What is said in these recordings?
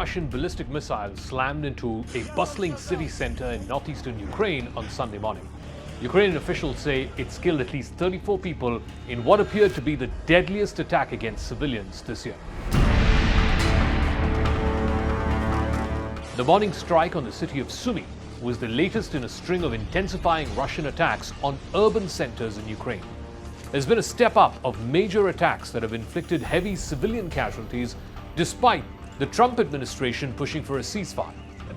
Russian ballistic missile slammed into a bustling city center in northeastern Ukraine on Sunday morning. Ukrainian officials say it's killed at least 34 people in what appeared to be the deadliest attack against civilians this year. The morning strike on the city of Sumy was the latest in a string of intensifying Russian attacks on urban centers in Ukraine. There's been a step up of major attacks that have inflicted heavy civilian casualties despite the Trump administration pushing for a ceasefire.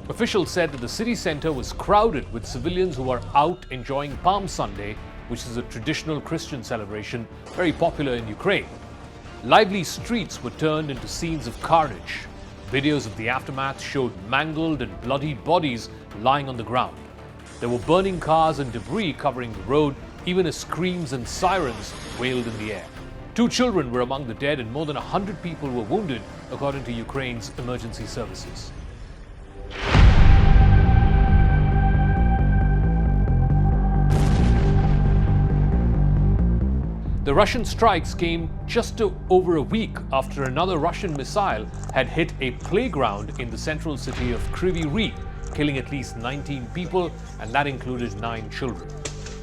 Officials said that the city center was crowded with civilians who are out enjoying Palm Sunday, which is a traditional Christian celebration very popular in Ukraine. Lively streets were turned into scenes of carnage. Videos of the aftermath showed mangled and bloodied bodies lying on the ground. There were burning cars and debris covering the road, even as screams and sirens wailed in the air. 2 children were among the dead and more than 100 people were wounded, according to Ukraine's emergency services. The Russian strikes came just over a week after another Russian missile had hit a playground in the central city of Kryvyi Rih, killing at least 19 people, and that included 9 children.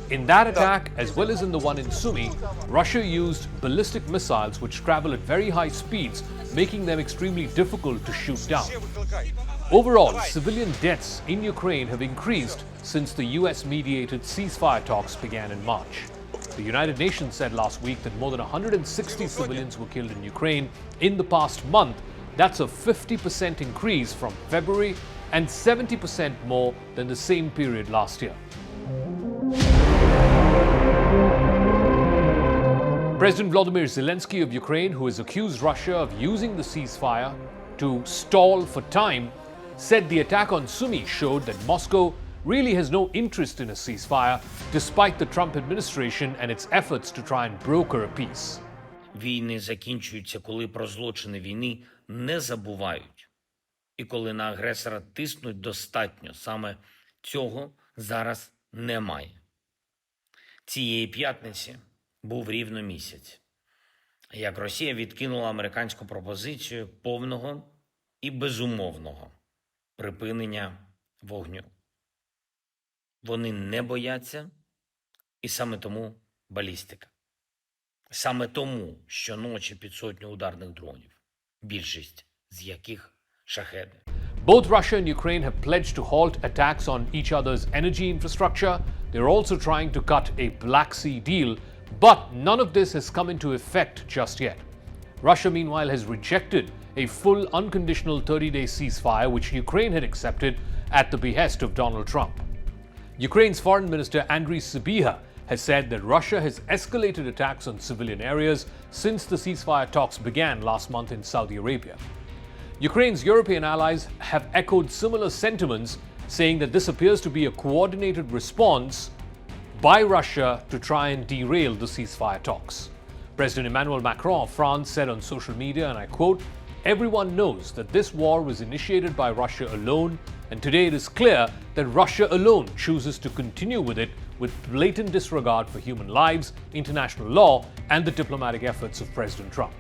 In that attack, as well as in the one in Sumy, Russia used ballistic missiles which travel at very high speeds, making them extremely difficult to shoot down. Overall, civilian deaths in Ukraine have increased since the US-mediated ceasefire talks began in March. The United Nations said last week that more than 160 civilians were killed in Ukraine in the past month. That's a 50% increase from February and 70% more than the same period last year. President Volodymyr Zelensky of Ukraine, who has accused Russia of using the ceasefire to stall for time, said the attack on Sumy showed that Moscow really has no interest in a ceasefire, despite the Trump administration and its efforts to try and broker a peace. Війни закінчуються, коли про злочини війни не забувають. І коли на агресора тиснуть достатньо. Саме цього зараз немає. Цієї п'ятниці був рівно місяць, як Росія відкинула американську пропозицію повного і безумовного припинення вогню. Вони не бояться, і саме тому балістика. Саме тому щоночі під сотню ударних дронів, більшість з яких шахеди. Both Russia and Ukraine have pledged to halt attacks on each other's energy infrastructure. They're also trying to cut a Black Sea deal, but none of this has come into effect just yet. Russia, meanwhile, has rejected a full unconditional 30-day ceasefire, which Ukraine had accepted at the behest of Donald Trump. Ukraine's Foreign Minister Andriy Sybiha has said that Russia has escalated attacks on civilian areas since the ceasefire talks began last month in Saudi Arabia. Ukraine's European allies have echoed similar sentiments, saying that this appears to be a coordinated response by Russia to try and derail the ceasefire talks. President Emmanuel Macron of France said on social media, and I quote, "Everyone knows that this war was initiated by Russia alone, and today it is clear that Russia alone chooses to continue with it with blatant disregard for human lives, international law, and the diplomatic efforts of President Trump."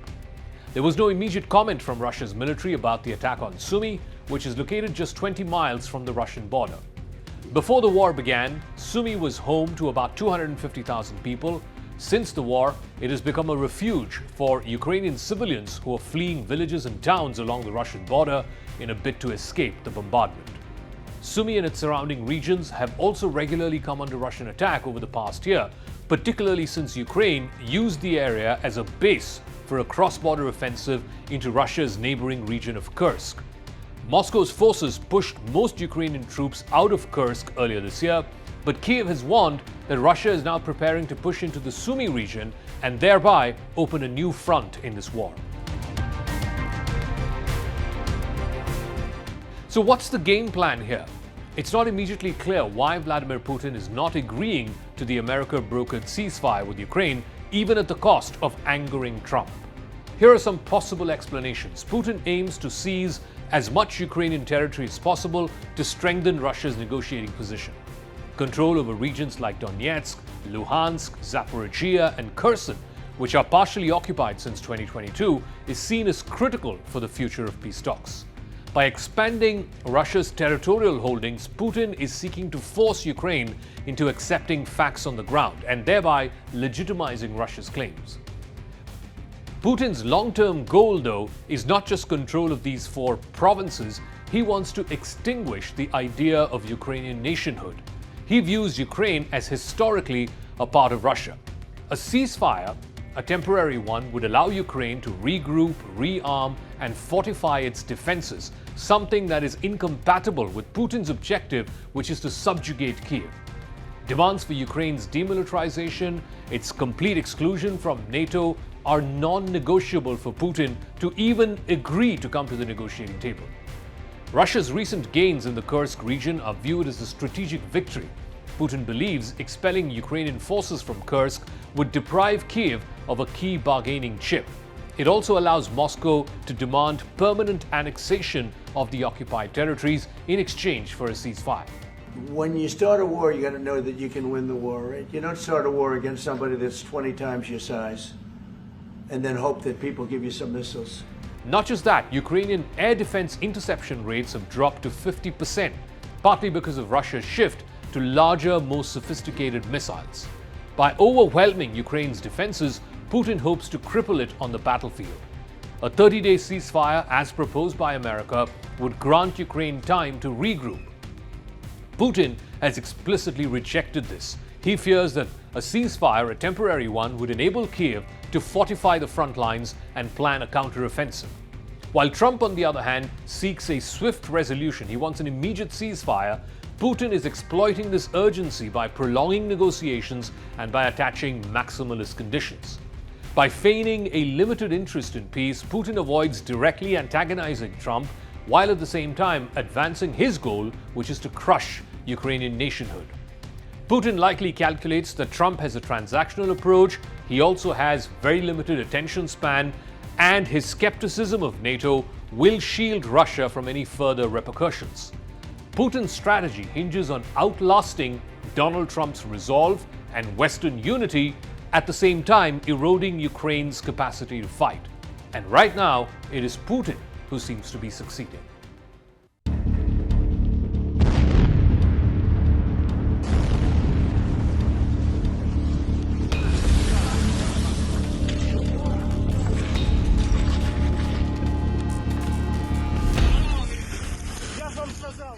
There was no immediate comment from Russia's military about the attack on Sumy, which is located just 20 miles from the Russian border. Before the war began, Sumy was home to about 250,000 people. Since the war, it has become a refuge for Ukrainian civilians who are fleeing villages and towns along the Russian border in a bid to escape the bombardment. Sumy and its surrounding regions have also regularly come under Russian attack over the past year, particularly since Ukraine used the area as a base for a cross-border offensive into Russia's neighboring region of Kursk. Moscow's forces pushed most Ukrainian troops out of Kursk earlier this year, but Kiev has warned that Russia is now preparing to push into the Sumy region and thereby open a new front in this war. So what's the game plan here? It's not immediately clear why Vladimir Putin is not agreeing to the America-brokered ceasefire with Ukraine, even at the cost of angering Trump. Here are some possible explanations. Putin aims to seize as much Ukrainian territory as possible to strengthen Russia's negotiating position. Control over regions like Donetsk, Luhansk, Zaporizhia, and Kherson, which are partially occupied since 2022, is seen as critical for the future of peace talks. By expanding Russia's territorial holdings, Putin is seeking to force Ukraine into accepting facts on the ground and thereby legitimizing Russia's claims. Putin's long-term goal, though, is not just control of these 4 provinces. He wants to extinguish the idea of Ukrainian nationhood. He views Ukraine as historically a part of Russia. A ceasefire, a temporary one, would allow Ukraine to regroup, rearm, and fortify its defenses, something that is incompatible with Putin's objective, which is to subjugate Kyiv. Demands for Ukraine's demilitarization, its complete exclusion from NATO, are non-negotiable for Putin to even agree to come to the negotiating table. Russia's recent gains in the Kursk region are viewed as a strategic victory. Putin believes expelling Ukrainian forces from Kursk would deprive Kyiv of a key bargaining chip. It also allows Moscow to demand permanent annexation of the occupied territories in exchange for a ceasefire. When you start a war, you got to know that you can win the war, right? You don't start a war against somebody that's 20 times your size and then hope that people give you some missiles. Not just that, Ukrainian air defense interception rates have dropped to 50%, partly because of Russia's shift to larger, more sophisticated missiles. By overwhelming Ukraine's defenses, Putin hopes to cripple it on the battlefield. A 30-day ceasefire, as proposed by America, would grant Ukraine time to regroup. Putin has explicitly rejected this. He fears that a ceasefire, a temporary one, would enable Kyiv to fortify the front lines and plan a counteroffensive. While Trump, on the other hand, seeks a swift resolution, he wants an immediate ceasefire. Putin is exploiting this urgency by prolonging negotiations and by attaching maximalist conditions. By feigning a limited interest in peace, Putin avoids directly antagonizing Trump while at the same time advancing his goal, which is to crush Ukrainian nationhood. Putin likely calculates that Trump has a transactional approach, he also has very limited attention span, and his skepticism of NATO will shield Russia from any further repercussions. Putin's strategy hinges on outlasting Donald Trump's resolve and Western unity, at the same time eroding Ukraine's capacity to fight. And right now, it is Putin who seems to be succeeding. Я ж вам сказав.